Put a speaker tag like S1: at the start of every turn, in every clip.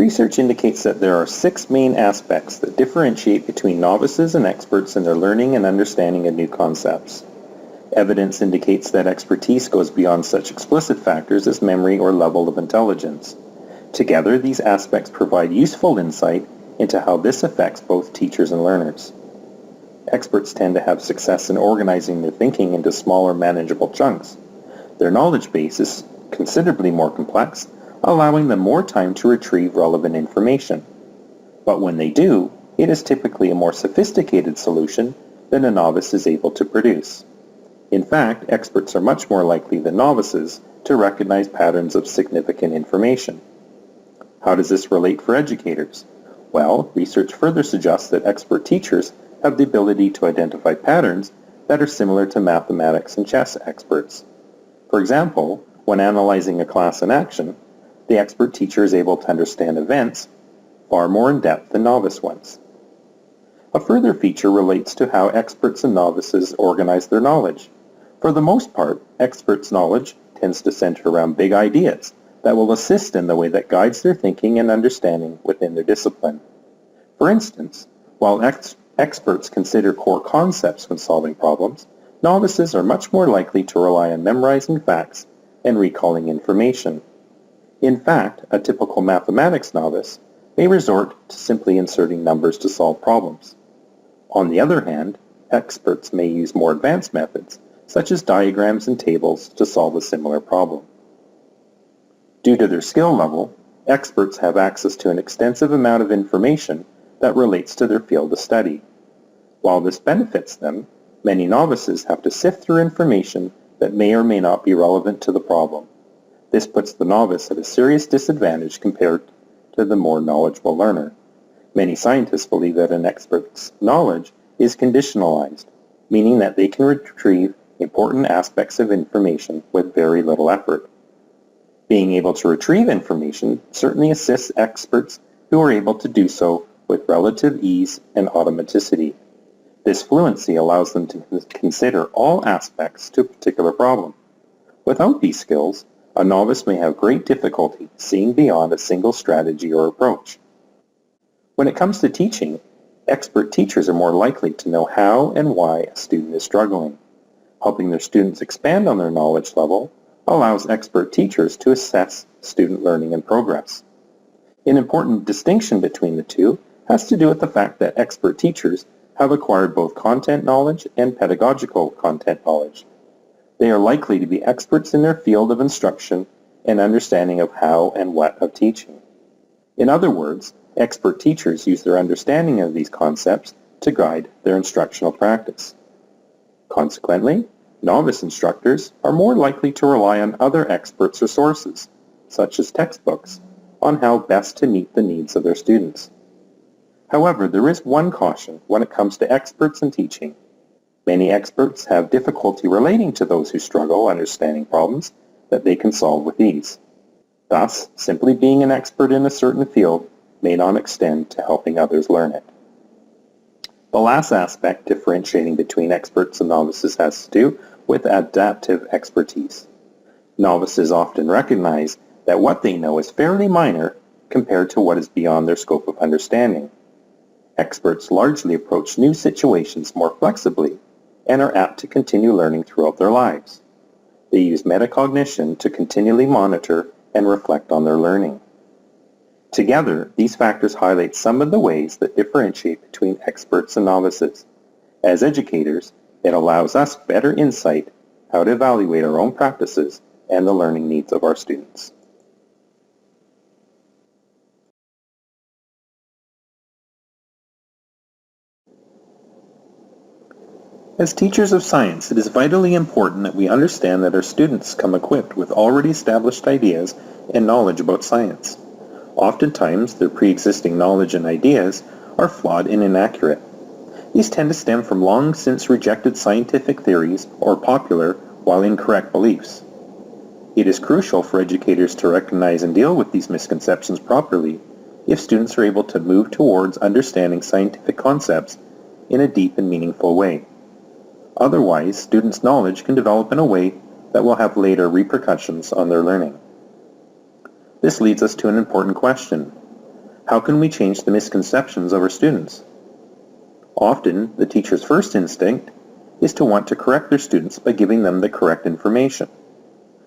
S1: Research indicates that there are 6 main aspects that differentiate between novices and experts in their learning and understanding of new concepts. Evidence indicates that expertise goes beyond such explicit factors as memory or level of intelligence. Together, these aspects provide useful insight into how this affects both teachers and learners. Experts tend to have success in organizing their thinking into smaller, manageable chunks. Their knowledge base is considerably more complex, allowing them more time to retrieve relevant information. But when they do, it is typically a more sophisticated solution than a novice is able to produce. In fact, experts are much more likely than novices to recognize patterns of significant information. How does this relate for educators? Well, research further suggests that expert teachers have the ability to identify patterns that are similar to mathematics and chess experts. For example, when analyzing a class in action, the expert teacher is able to understand events far more in depth than novice ones. A further feature relates to how experts and novices organize their knowledge. For the most part, experts' knowledge tends to center around big ideas that will assist in the way that guides their thinking and understanding within their discipline. For instance, while experts consider core concepts when solving problems, novices are much more likely to rely on memorizing facts and recalling information. In fact, a typical mathematics novice may resort to simply inserting numbers to solve problems. On the other hand, experts may use more advanced methods, such as diagrams and tables, to solve a similar problem. Due to their skill level, experts have access to an extensive amount of information that relates to their field of study. While this benefits them, many novices have to sift through information that may or may not be relevant to the problem. This puts the novice at a serious disadvantage compared to the more knowledgeable learner. Many scientists believe that an expert's knowledge is conditionalized, meaning that they can retrieve important aspects of information with very little effort. Being able to retrieve information certainly assists experts who are able to do so with relative ease and automaticity. This fluency allows them to consider all aspects to a particular problem. Without these skills, a novice may have great difficulty seeing beyond a single strategy or approach. When it comes to teaching, expert teachers are more likely to know how and why a student is struggling. Helping their students expand on their knowledge level allows expert teachers to assess student learning and progress. An important distinction between the two has to do with the fact that expert teachers have acquired both content knowledge and pedagogical content knowledge. They are likely to be experts in their field of instruction and understanding of how and what of teaching. In other words, expert teachers use their understanding of these concepts to guide their instructional practice. Consequently, novice instructors are more likely to rely on other experts or sources, such as textbooks, on how best to meet the needs of their students. However, there is one caution when it comes to experts in teaching. Many experts have difficulty relating to those who struggle understanding problems that they can solve with ease. Thus, simply being an expert in a certain field may not extend to helping others learn it. The last aspect differentiating between experts and novices has to do with adaptive expertise. Novices often recognize that what they know is fairly minor compared to what is beyond their scope of understanding. Experts largely approach new situations more flexibly and are apt to continue learning throughout their lives. They use metacognition to continually monitor and reflect on their learning. Together, these factors highlight some of the ways that differentiate between experts and novices. As educators, it allows us better insight how to evaluate our own practices and the learning needs of our students. As teachers of science, it is vitally important that we understand that our students come equipped with already established ideas and knowledge about science. Oftentimes, their pre-existing knowledge and ideas are flawed and inaccurate. These tend to stem from long since rejected scientific theories or popular while incorrect beliefs. It is crucial for educators to recognize and deal with these misconceptions properly if students are able to move towards understanding scientific concepts in a deep and meaningful way. Otherwise, students' knowledge can develop in a way that will have later repercussions on their learning. This leads us to an important question. How can we change the misconceptions of our students? Often, the teacher's first instinct is to want to correct their students by giving them the correct information.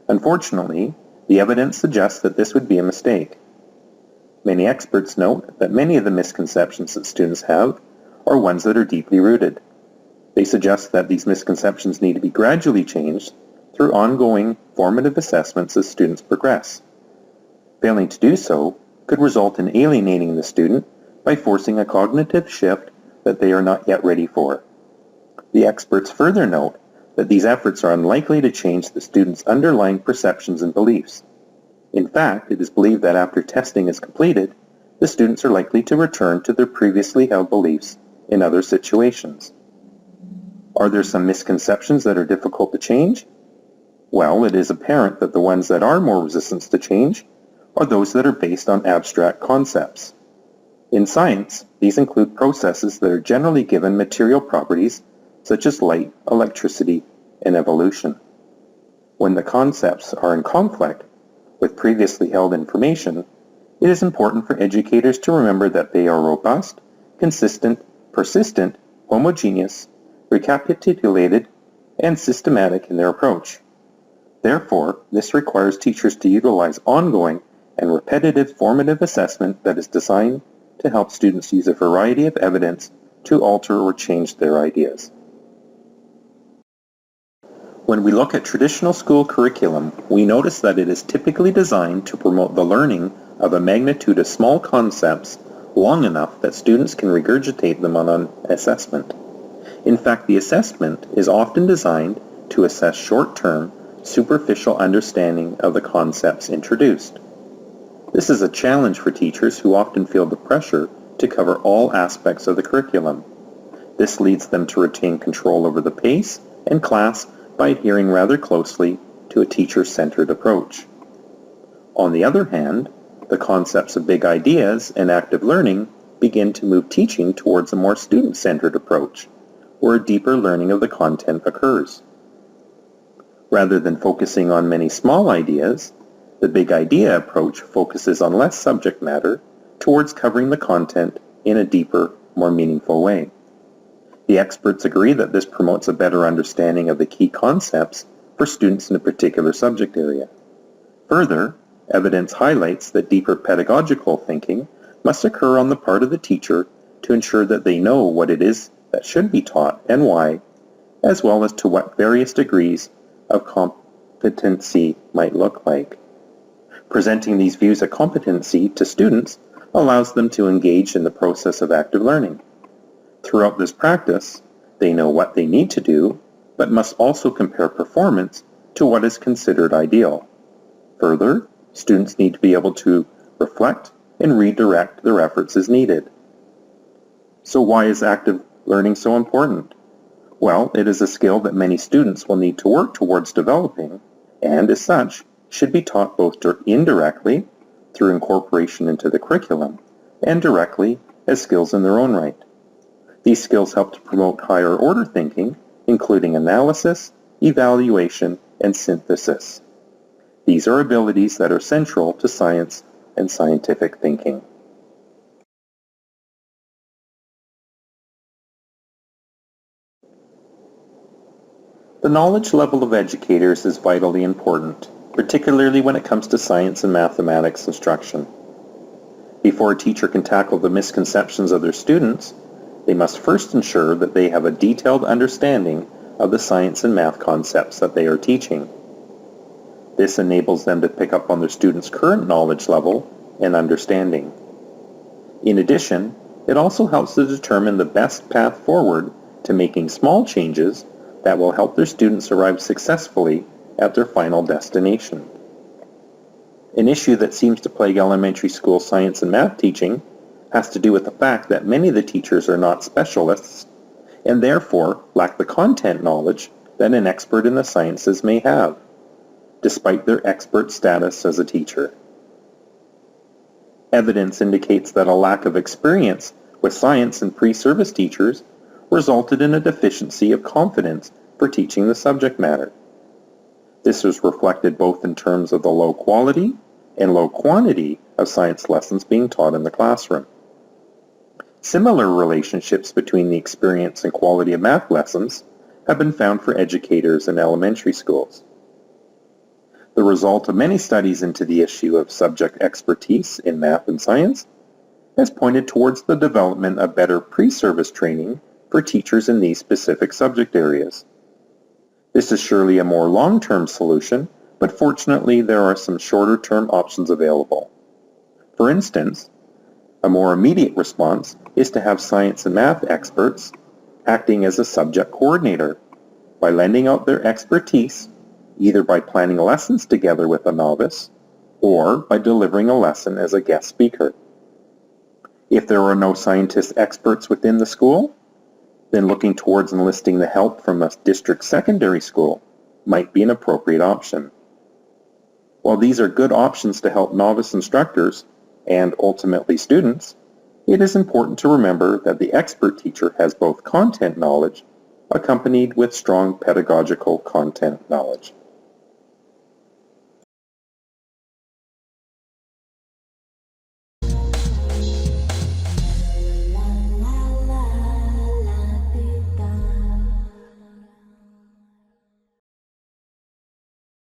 S1: Unfortunately, the evidence suggests that this would be a mistake. Many experts note that many of the misconceptions that students have are ones that are deeply rooted. They suggest that these misconceptions need to be gradually changed through ongoing formative assessments as students progress. Failing to do so could result in alienating the student by forcing a cognitive shift that they are not yet ready for. The experts further note that these efforts are unlikely to change the student's underlying perceptions and beliefs. In fact, it is believed that after testing is completed, the students are likely to return to their previously held beliefs in other situations. Are there some misconceptions that are difficult to change? Well, it is apparent that the ones that are more resistant to change are those that are based on abstract concepts. In science, these include processes that are generally given material properties such as light, electricity, and evolution. When the concepts are in conflict with previously held information, it is important for educators to remember that they are robust, consistent, persistent, homogeneous, recapitulated, and systematic in their approach. Therefore, this requires teachers to utilize ongoing and repetitive formative assessment that is designed to help students use a variety of evidence to alter or change their ideas. When we look at traditional school curriculum, we notice that it is typically designed to promote the learning of a magnitude of small concepts long enough that students can regurgitate them on an assessment. In fact, the assessment is often designed to assess short-term, superficial understanding of the concepts introduced. This is a challenge for teachers who often feel the pressure to cover all aspects of the curriculum. This leads them to retain control over the pace and class by adhering rather closely to a teacher-centered approach. On the other hand, the concepts of big ideas and active learning begin to move teaching towards a more student-centered approach, where a deeper learning of the content occurs. Rather than focusing on many small ideas, the big idea approach focuses on less subject matter towards covering the content in a deeper, more meaningful way. The experts agree that this promotes a better understanding of the key concepts for students in a particular subject area. Further, evidence highlights that deeper pedagogical thinking must occur on the part of the teacher to ensure that they know what it is that should be taught and why, as well as to what various degrees of competency might look like. Presenting these views of competency to students allows them to engage in the process of active learning. Throughout this practice, they know what they need to do, but must also compare performance to what is considered ideal. Further, students need to be able to reflect and redirect their efforts as needed. So why is active learning so important? Well, it is a skill that many students will need to work towards developing, and as such, should be taught both indirectly, through incorporation into the curriculum, and directly as skills in their own right. These skills help to promote higher order thinking, including analysis, evaluation, and synthesis. These are abilities that are central to science and scientific thinking. The knowledge level of educators is vitally important, particularly when it comes to science and mathematics instruction. Before a teacher can tackle the misconceptions of their students, they must first ensure that they have a detailed understanding of the science and math concepts that they are teaching. This enables them to pick up on their students' current knowledge level and understanding. In addition, it also helps to determine the best path forward to making small changes that will help their students arrive successfully at their final destination. An issue that seems to plague elementary school science and math teaching has to do with the fact that many of the teachers are not specialists and therefore lack the content knowledge that an expert in the sciences may have, despite their expert status as a teacher. Evidence indicates that a lack of experience with science and pre-service teachers resulted in a deficiency of confidence for teaching the subject matter. This was reflected both in terms of the low quality and low quantity of science lessons being taught in the classroom. Similar relationships between the experience and quality of math lessons have been found for educators in elementary schools. The result of many studies into the issue of subject expertise in math and science has pointed towards the development of better pre-service training for teachers in these specific subject areas. This is surely a more long-term solution, but fortunately there are some shorter-term options available. For instance, a more immediate response is to have science and math experts acting as a subject coordinator by lending out their expertise either by planning lessons together with a novice or by delivering a lesson as a guest speaker. If there are no scientist experts within the school, then looking towards enlisting the help from a district secondary school might be an appropriate option. While these are good options to help novice instructors and ultimately students, it is important to remember that the expert teacher has both content knowledge accompanied with strong pedagogical content knowledge.